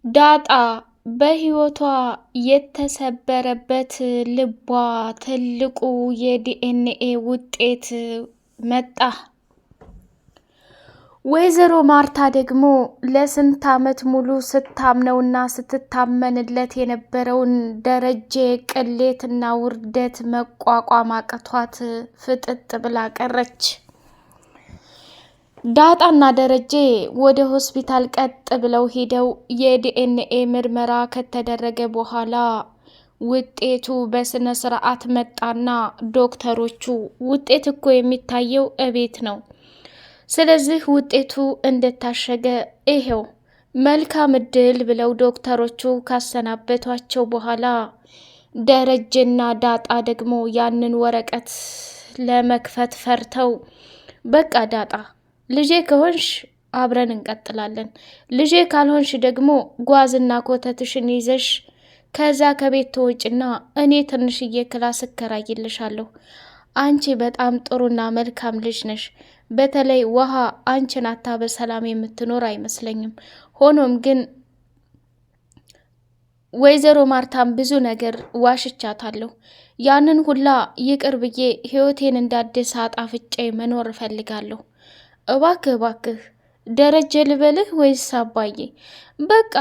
ዳጣ በህይወቷ የተሰበረበት ልቧ ትልቁ የዲኤንኤ ውጤት መጣ። ወይዘሮ ማርታ ደግሞ ለስንት ዓመት ሙሉ ስታምነውና ስትታመንለት የነበረውን ደረጀ ቅሌትና ውርደት መቋቋም አቅቷት ፍጥጥ ብላ ቀረች። ዳጣና ደረጀ ወደ ሆስፒታል ቀጥ ብለው ሄደው የዲኤንኤ ምርመራ ከተደረገ በኋላ ውጤቱ በስነ ስርዓት መጣና ዶክተሮቹ ውጤት እኮ የሚታየው እቤት ነው፣ ስለዚህ ውጤቱ እንደታሸገ ይሄው መልካም እድል ብለው ዶክተሮቹ ካሰናበቷቸው በኋላ ደረጀና ዳጣ ደግሞ ያንን ወረቀት ለመክፈት ፈርተው በቃ ዳጣ ልጄ ከሆንሽ አብረን እንቀጥላለን፣ ልጄ ካልሆንሽ ደግሞ ጓዝና ኮተትሽን ይዘሽ ከዛ ከቤት ተወጭና እኔ ትንሽዬ ክላስ እከራይልሻለሁ። አንቺ በጣም ጥሩና መልካም ልጅ ነሽ። በተለይ ውሃ አንቺን አታ በሰላም የምትኖር አይመስለኝም። ሆኖም ግን ወይዘሮ ማርታም ብዙ ነገር ዋሽቻታለሁ። ያንን ሁላ ይቅር ብዬ ህይወቴን እንዳድስ አጣፍጬ መኖር እፈልጋለሁ። እባክህ እባክህ ደረጀ ልበልህ ወይስ አባዬ? በቃ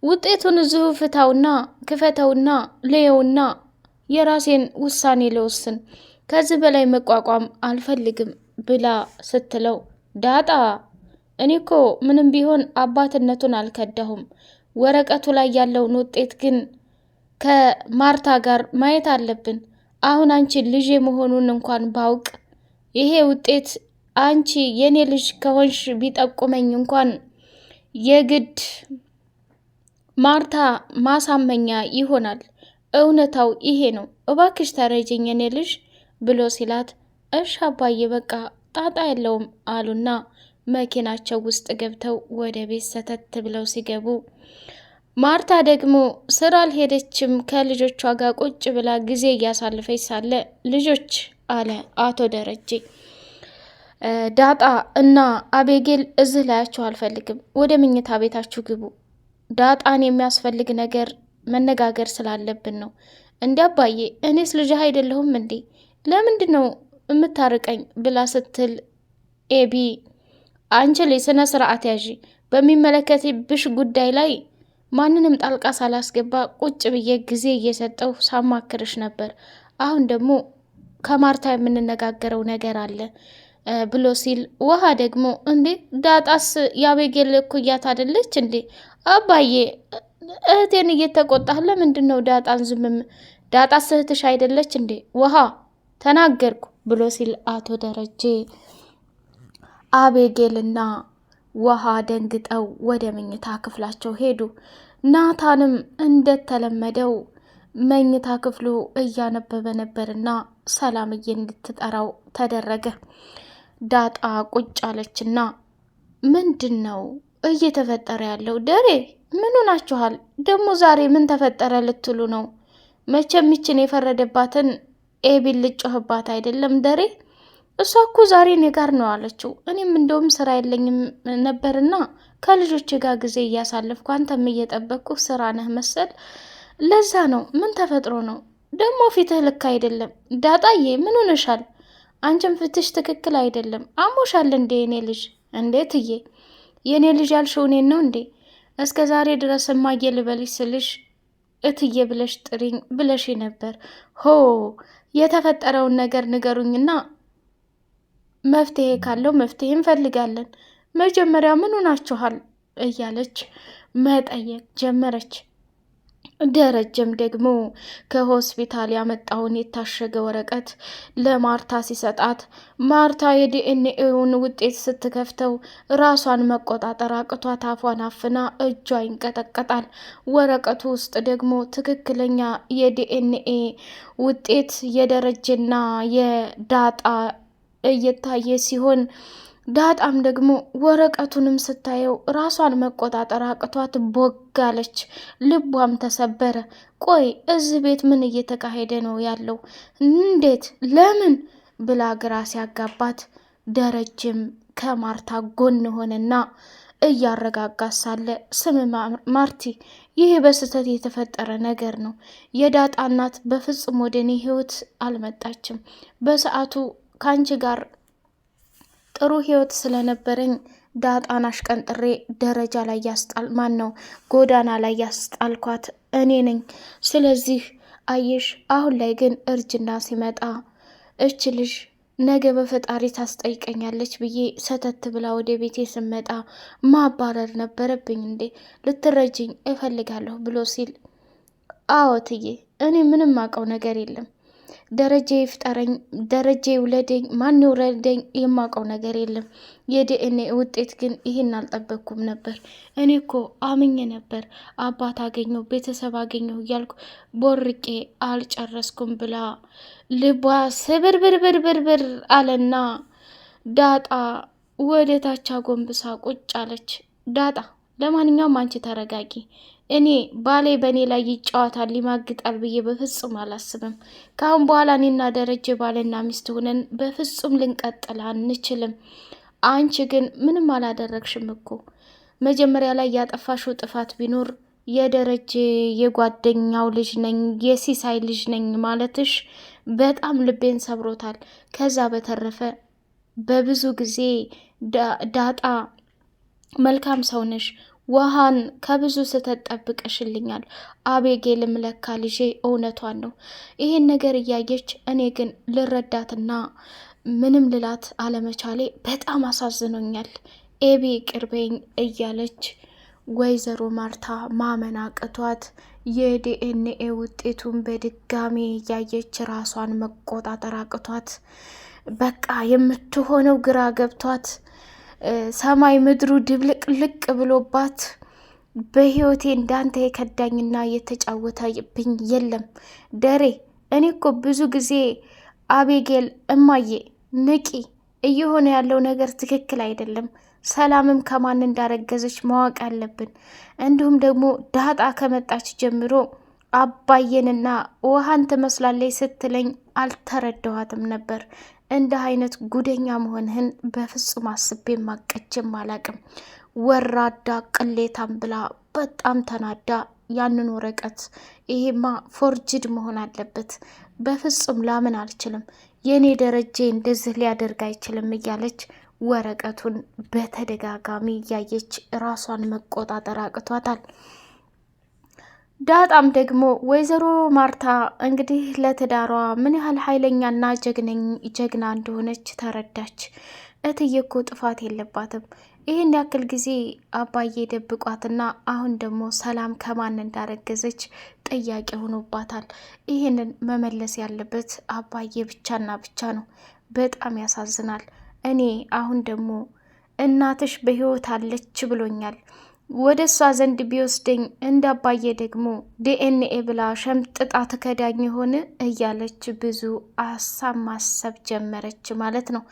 ውጤቱን እዚሁ ፍታውና ክፈተውና ልየውና የራሴን ውሳኔ ልወስን። ከዚህ በላይ መቋቋም አልፈልግም ብላ ስትለው ዳጣ እኔ እኮ ምንም ቢሆን አባትነቱን አልከዳሁም። ወረቀቱ ላይ ያለውን ውጤት ግን ከማርታ ጋር ማየት አለብን። አሁን አንቺ ልጄ መሆኑን እንኳን ባውቅ ይሄ ውጤት አንቺ የኔ ልጅ ከሆንሽ ቢጠቁመኝ እንኳን የግድ ማርታ ማሳመኛ ይሆናል። እውነታው ይሄ ነው። እባክሽ ተረጅኝ የኔ ልጅ ብሎ ሲላት እሺ አባዬ በቃ ጣጣ የለውም አሉና መኪናቸው ውስጥ ገብተው ወደ ቤት ሰተት ብለው ሲገቡ ማርታ ደግሞ ስራ አልሄደችም። ከልጆቿ ጋር ቁጭ ብላ ጊዜ እያሳለፈች ሳለ ልጆች አለ አቶ ደረጀ ዳጣ እና አቤጌል እዚህ ላያችሁ አልፈልግም፣ ወደ መኝታ ቤታችሁ ግቡ። ዳጣን የሚያስፈልግ ነገር መነጋገር ስላለብን ነው። እንዲ አባዬ እኔስ ልጅህ አይደለሁም እንዴ? ለምንድን ነው የምታርቀኝ? ብላ ስትል ኤቢ አንቺ ላይ ስነ ስርዓት ያዢ፣ በሚመለከትብሽ ጉዳይ ላይ ማንንም ጣልቃ ሳላስገባ ቁጭ ብዬ ጊዜ እየሰጠው ሳማክርሽ ነበር። አሁን ደግሞ ከማርታ የምንነጋገረው ነገር አለ ብሎ ሲል ውሃ ደግሞ እንዴ ዳጣስ የአቤጌል እኩያት አይደለች እንዴ? አባዬ እህቴን እየተቆጣህ ለምንድን ነው ዳጣን ዝምም? ዳጣስ እህትሽ አይደለች እንዴ? ውሃ ተናገርኩ ብሎ ሲል አቶ ደረጀ አቤጌልና ውሃ ደንግጠው ወደ መኝታ ክፍላቸው ሄዱ። ናታንም እንደተለመደው መኝታ ክፍሉ እያነበበ ነበርና ሰላምዬ እንድትጠራው ተደረገ። ዳጣ ቁጭ አለችና ምንድን ነው እየተፈጠረ ያለው? ደሬ ምን ሆናችኋል? ደግሞ ዛሬ ምን ተፈጠረ ልትሉ ነው? መቼም ይችን የፈረደባትን ኤቢን ልጮህባት አይደለም ደሬ? እሷ እኮ ዛሬ እኔ ጋር ነው አለችው። እኔም እንደውም ስራ የለኝም ነበርና ከልጆች ጋር ጊዜ እያሳለፍኩ አንተም እየጠበቅኩ ስራ ነህ መሰል፣ ለዛ ነው። ምን ተፈጥሮ ነው ደግሞ? ፊትህ ልክ አይደለም ዳጣዬ፣ ምን ሆነሻል? አንቺም ፊትሽ ትክክል አይደለም። አሞሻል እንዴ የኔ ልጅ? እንዴት እዬ የኔ ልጅ ያልሽው እኔን ነው እንዴ? እስከ ዛሬ ድረስ እማዬ ልበልሽ ስልሽ እትዬ ብለሽ ጥሪኝ ብለሽ ነበር። ሆ የተፈጠረውን ነገር ንገሩኝና መፍትሄ ካለው መፍትሄ እንፈልጋለን። መጀመሪያ ምን ሆናችኋል? እያለች መጠየቅ ጀመረች። ደረጀም ደግሞ ከሆስፒታል ያመጣውን የታሸገ ወረቀት ለማርታ ሲሰጣት ማርታ የዲኤንኤውን ውጤት ስትከፍተው ራሷን መቆጣጠር አቅቷት አፏን አፍና እጇ ይንቀጠቀጣል። ወረቀቱ ውስጥ ደግሞ ትክክለኛ የዲኤንኤ ውጤት የደረጀና የዳጣ እየታየ ሲሆን ዳጣም ደግሞ ወረቀቱንም ስታየው ራሷን መቆጣጠር አቅቷት ቦጋለች። ልቧም ተሰበረ። ቆይ እዚህ ቤት ምን እየተካሄደ ነው ያለው? እንዴት? ለምን? ብላ ግራ ሲያጋባት ደረጀም ከማርታ ጎን ሆነና እያረጋጋ ሳለ ስም ማርቲ፣ ይህ በስህተት የተፈጠረ ነገር ነው። የዳጣ እናት በፍጹም ወደ እኔ ህይወት አልመጣችም። በሰዓቱ ከአንቺ ጋር ጥሩ ህይወት ስለነበረኝ ዳጣን አሽቀንጥሬ ደረጃ ላይ ጎዳና ላይ ያስጣልኳት እኔ ነኝ። ስለዚህ አየሽ፣ አሁን ላይ ግን እርጅና ሲመጣ እች ልጅ ነገ በፈጣሪ ታስጠይቀኛለች ብዬ ሰተት ብላ ወደ ቤቴ ስመጣ ማባረር ነበረብኝ እንዴ? ልትረጅኝ እፈልጋለሁ ብሎ ሲል፣ አዎ እትዬ፣ እኔ ምንም አውቀው ነገር የለም። ደረጀ ይፍጠረኝ፣ ደረጀ ይውለደኝ፣ ማን ይውለደኝ የማውቀው ነገር የለም። የዲኤንኤ ውጤት ግን ይህን አልጠበቅኩም ነበር። እኔ እኮ አምኜ ነበር አባት አገኘሁ ቤተሰብ አገኘሁ እያልኩ ቦርቄ አልጨረስኩም ብላ ልቧ ስብርብርብርብር አለና ዳጣ ወደ ታች አጎንብሳ ቁጭ አለች። ዳጣ፣ ለማንኛውም አንቺ ተረጋጊ። እኔ ባሌ በእኔ ላይ ይጫወታል ይማግጣል ብዬ በፍጹም አላስብም። ከአሁን በኋላ እኔና ደረጀ ባልና ሚስት ሆነን በፍጹም ልንቀጥል አንችልም። አንቺ ግን ምንም አላደረግሽም እኮ። መጀመሪያ ላይ ያጠፋሽው ጥፋት ቢኖር የደረጀ የጓደኛው ልጅ ነኝ የሲሳይ ልጅ ነኝ ማለትሽ በጣም ልቤን ሰብሮታል። ከዛ በተረፈ በብዙ ጊዜ ዳጣ መልካም ሰው ነሽ፣ ውሃን ከብዙ ስህተት ጠብቀሽልኛል። አቤጌልም ለካ ልጄ እውነቷን ነው። ይሄን ነገር እያየች እኔ ግን ልረዳትና ምንም ልላት አለመቻሌ በጣም አሳዝኖኛል። ኤቢ ቅርበኝ እያለች ወይዘሮ ማርታ ማመን አቅቷት የዲኤንኤ ውጤቱን በድጋሚ እያየች ራሷን መቆጣጠር አቅቷት በቃ የምትሆነው ግራ ገብቷት ሰማይ ምድሩ ድብልቅልቅ ብሎባት በህይወቴ እንዳንተ የከዳኝና የተጫወተብኝ የለም። ደሬ፣ እኔ እኮ ብዙ ጊዜ አቤጌል እማዬ ንቂ፣ እየሆነ ያለው ነገር ትክክል አይደለም። ሰላምም ከማን እንዳረገዘች ማወቅ አለብን። እንዲሁም ደግሞ ዳጣ ከመጣች ጀምሮ አባዬንና ውሃን ትመስላለች ስትለኝ አልተረዳኋትም ነበር። እንደ አይነት ጉደኛ መሆንህን በፍጹም አስቤ ማቀችም አላቅም። ወራዳ ቅሌታም ብላ በጣም ተናዳ ያንን ወረቀት ይሄማ ፎርጅድ መሆን አለበት፣ በፍጹም ላምን አልችልም፣ የእኔ ደረጀ እንደዚህ ሊያደርግ አይችልም እያለች ወረቀቱን በተደጋጋሚ እያየች ራሷን መቆጣጠር አቅቷታል። ዳጣም ደግሞ ወይዘሮ ማርታ እንግዲህ ለትዳሯ ምን ያህል ኃይለኛና ጀግና እንደሆነች ተረዳች። እትዬ እኮ ጥፋት የለባትም። ይህን ያክል ጊዜ አባዬ ደብቋትና አሁን ደግሞ ሰላም ከማን እንዳረገዘች ጥያቄ ሆኖባታል። ይህንን መመለስ ያለበት አባዬ ብቻና ብቻ ነው። በጣም ያሳዝናል። እኔ አሁን ደግሞ እናትሽ በህይወት አለች ብሎኛል። ወደ እሷ ዘንድ ቢወስደኝ እንዳባዬ ደግሞ ዲኤንኤ ብላ ሸምጥጣ ትከዳኝ ይሆን እያለች ብዙ ሀሳብ ማሰብ ጀመረች ማለት ነው።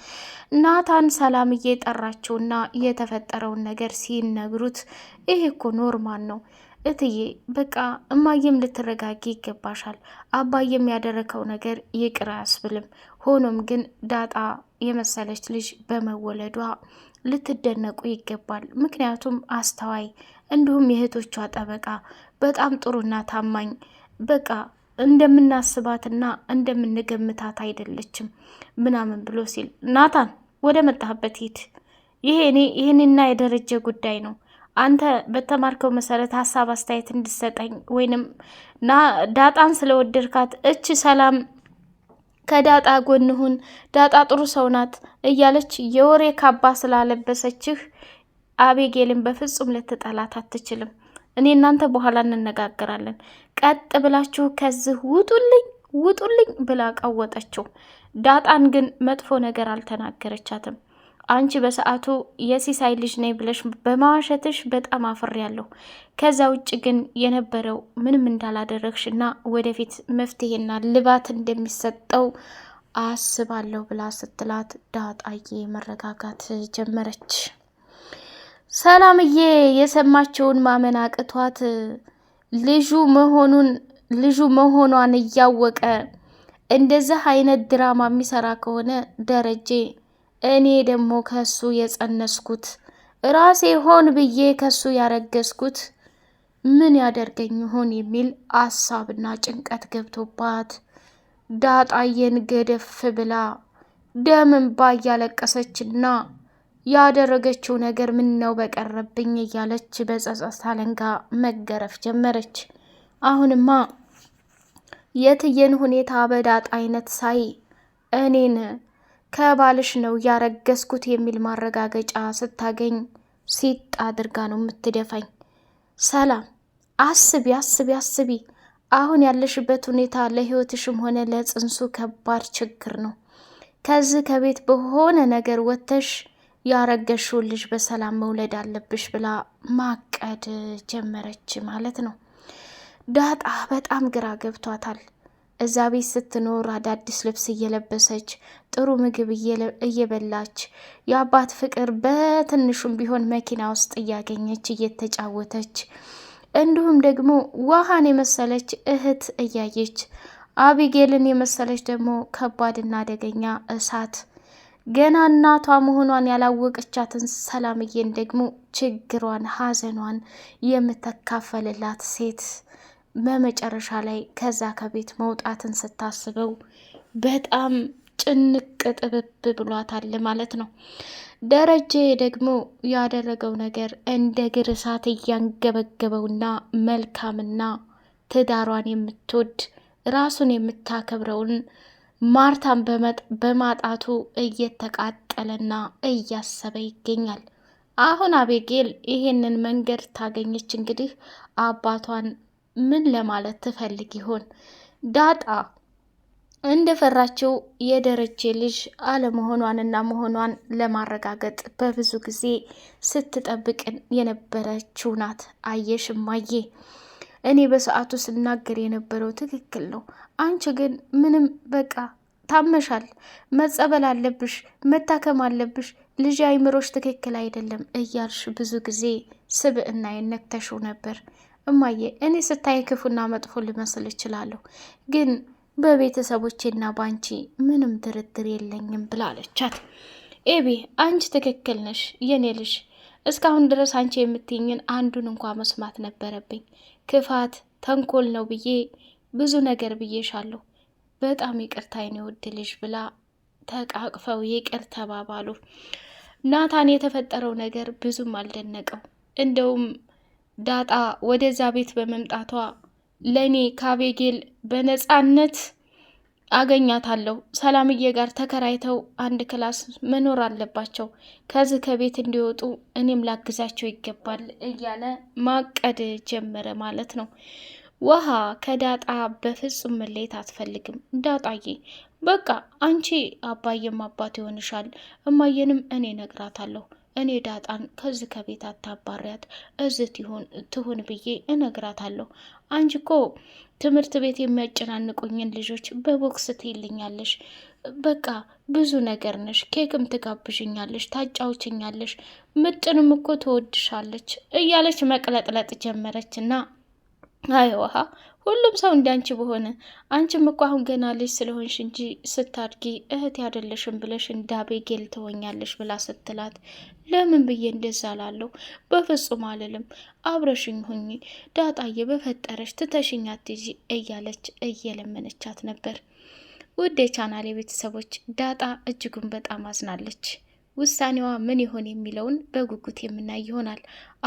ናታን ሰላም እየጠራችውና የተፈጠረውን ነገር ሲነግሩት ይሄ እኮ ኖርማል ነው እትዬ፣ በቃ እማዬም ልትረጋጊ ይገባሻል። አባዬም ያደረከው ነገር ይቅር አያስብልም። ሆኖም ግን ዳጣ የመሰለች ልጅ በመወለዷ ልትደነቁ ይገባል። ምክንያቱም አስተዋይ እንዲሁም የእህቶቿ ጠበቃ በጣም ጥሩና ታማኝ፣ በቃ እንደምናስባትና እንደምንገምታት አይደለችም ምናምን ብሎ ሲል፣ ናታን ወደ መጣህበት ሂድ። ይህንና የደረጀ ጉዳይ ነው። አንተ በተማርከው መሰረት ሀሳብ አስተያየት እንድሰጠኝ ወይንም ዳጣን ስለወደድካት እች ሰላም ከዳጣ ጎን ሁን፣ ዳጣ ጥሩ ሰው ናት እያለች የወሬ ካባ ስላለበሰችህ አቤጌልን በፍጹም ልትጠላት አትችልም። እኔ እናንተ በኋላ እንነጋገራለን። ቀጥ ብላችሁ ከዚህ ውጡልኝ ብላ ቀወጠችው። ዳጣን ግን መጥፎ ነገር አልተናገረቻትም። አንቺ በሰዓቱ የሲሳይ ልጅ ነኝ ብለሽ በማዋሸትሽ በጣም አፍሬያለሁ። ከዛ ውጭ ግን የነበረው ምንም እንዳላደረግሽና ወደፊት መፍትሄና ልባት እንደሚሰጠው አስባለሁ ብላ ስትላት ዳጣዬ መረጋጋት ጀመረች። ሰላምዬ የሰማችውን ማመን አቅቷት ልጁ መሆኗን እያወቀ እንደዚህ አይነት ድራማ የሚሰራ ከሆነ ደረጀ፣ እኔ ደግሞ ከሱ የጸነስኩት ራሴ ሆን ብዬ ከሱ ያረገዝኩት ምን ያደርገኝ ይሆን የሚል አሳብና ጭንቀት ገብቶባት ዳጣዬን ገደፍ ብላ ደም እንባ እያለቀሰችና ያደረገችው ነገር ምን ነው በቀረብኝ እያለች በጸጸት አለንጋ መገረፍ ጀመረች። አሁንማ የትየን ሁኔታ በዳጣ አይነት ሳይ እኔን ከባልሽ ነው ያረገዝኩት የሚል ማረጋገጫ ስታገኝ ሲጥ አድርጋ ነው የምትደፋኝ። ሰላም አስቢ አስቢ አስቢ። አሁን ያለሽበት ሁኔታ ለህይወትሽም ሆነ ለጽንሱ ከባድ ችግር ነው። ከዚህ ከቤት በሆነ ነገር ወጥተሽ ያረገሽውን ልጅ በሰላም መውለድ አለብሽ ብላ ማቀድ ጀመረች ማለት ነው። ዳጣ በጣም ግራ ገብቷታል። እዛ ቤት ስትኖር አዳዲስ ልብስ እየለበሰች ጥሩ ምግብ እየበላች የአባት ፍቅር በትንሹም ቢሆን መኪና ውስጥ እያገኘች እየተጫወተች እንዲሁም ደግሞ ውሃን የመሰለች እህት እያየች አቢጌልን የመሰለች ደግሞ ከባድና አደገኛ እሳት ገና እናቷ መሆኗን ያላወቀቻትን ሰላምዬን ደግሞ ችግሯን ሀዘኗን የምትካፈልላት ሴት በመጨረሻ ላይ ከዛ ከቤት መውጣትን ስታስበው በጣም ጭንቅ ጥብብ ብሏታል ማለት ነው። ደረጀ ደግሞ ያደረገው ነገር እንደ ግር እሳት እያንገበገበውና መልካምና ትዳሯን የምትወድ ራሱን የምታከብረውን ማርታን በማጣቱ እየተቃጠለና እያሰበ ይገኛል። አሁን አቤጌል ይሄንን መንገድ ታገኘች እንግዲህ አባቷን ምን ለማለት ትፈልግ ይሆን? ዳጣ እንደፈራችው የደረጀ ልጅ አለመሆኗንና መሆኗን ለማረጋገጥ በብዙ ጊዜ ስትጠብቅን የነበረችው ናት። አየሽ እማዬ፣ እኔ በሰዓቱ ስናገር የነበረው ትክክል ነው። አንቺ ግን ምንም በቃ ታመሻል፣ መጸበል አለብሽ፣ መታከም አለብሽ፣ ልጅ አይምሮሽ ትክክል አይደለም እያልሽ ብዙ ጊዜ ስብዕና የነክተሽው ነበር። እማዬ እኔ ስታይ ክፉና መጥፎ ልመስል እችላለሁ፣ ግን በቤተሰቦቼና ባንቺ ምንም ድርድር የለኝም ብላለቻት። ኤቢ አንቺ ትክክል ነሽ የኔ ልጅ፣ እስካሁን ድረስ አንቺ የምትይኝን አንዱን እንኳ መስማት ነበረብኝ። ክፋት ተንኮል ነው ብዬ ብዙ ነገር ብዬሻለሁ። በጣም ይቅርታ የኔ ውድ ልጅ ብላ ተቃቅፈው ይቅር ተባባሉ። ናታን የተፈጠረው ነገር ብዙም አልደነቀው። እንደውም ዳጣ ወደዛ ቤት በመምጣቷ ለእኔ ከአቤጌል በነፃነት አገኛታለሁ፣ ሰላምዬ ጋር ተከራይተው አንድ ክላስ መኖር አለባቸው፣ ከዚህ ከቤት እንዲወጡ እኔም ላግዛቸው ይገባል እያለ ማቀድ ጀመረ ማለት ነው። ውሃ ከዳጣ በፍጹም መለየት አትፈልግም። ዳጣዬ በቃ አንቺ አባዬም አባት ይሆንሻል፣ እማዬንም እኔ ነግራታለሁ። እኔ ዳጣን ከዚህ ከቤት አታባሪያት፣ እዚህ ትሁን ብዬ እነግራታለሁ። አንቺ እኮ ትምህርት ቤት የሚያጨናንቁኝን ልጆች በቦክስ ትይልኛለሽ። በቃ ብዙ ነገር ነሽ። ኬክም ትጋብዥኛለሽ፣ ታጫውችኛለሽ፣ ምጥንም እኮ ትወድሻለች እያለች መቅለጥለጥ ጀመረችና አይ ውሃ፣ ሁሉም ሰው እንዳንቺ በሆነ። አንቺም እኮ አሁን ገና ልጅ ስለሆንሽ እንጂ ስታድጊ እህት ያደለሽም ብለሽ እንደ አቤጌል ትሆኛለሽ ብላ ስትላት፣ ለምን ብዬ እንደዛ ላለሁ? በፍጹም አልልም። አብረሽኝ ሁኚ ዳጣዬ፣ በፈጠረሽ ትተሽኝ አትይጂ እያለች እየለመነቻት ነበር። ውድ የቻናሌ ቤተሰቦች ዳጣ እጅጉን በጣም አዝናለች። ውሳኔዋ ምን ይሆን የሚለውን በጉጉት የምናይ ይሆናል።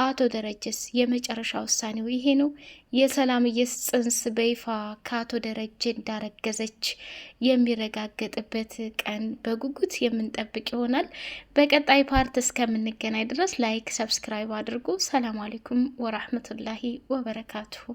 አቶ ደረጀስ የመጨረሻ ውሳኔው ይሄ ነው? የሰላምዬ ጽንስ በይፋ ከአቶ ደረጀ እንዳረገዘች የሚረጋገጥበት ቀን በጉጉት የምንጠብቅ ይሆናል። በቀጣይ ፓርት እስከምንገናኝ ድረስ ላይክ፣ ሰብስክራይብ አድርጉ። ሰላም አለይኩም ወራህመቱላሂ ወበረካቱሁ።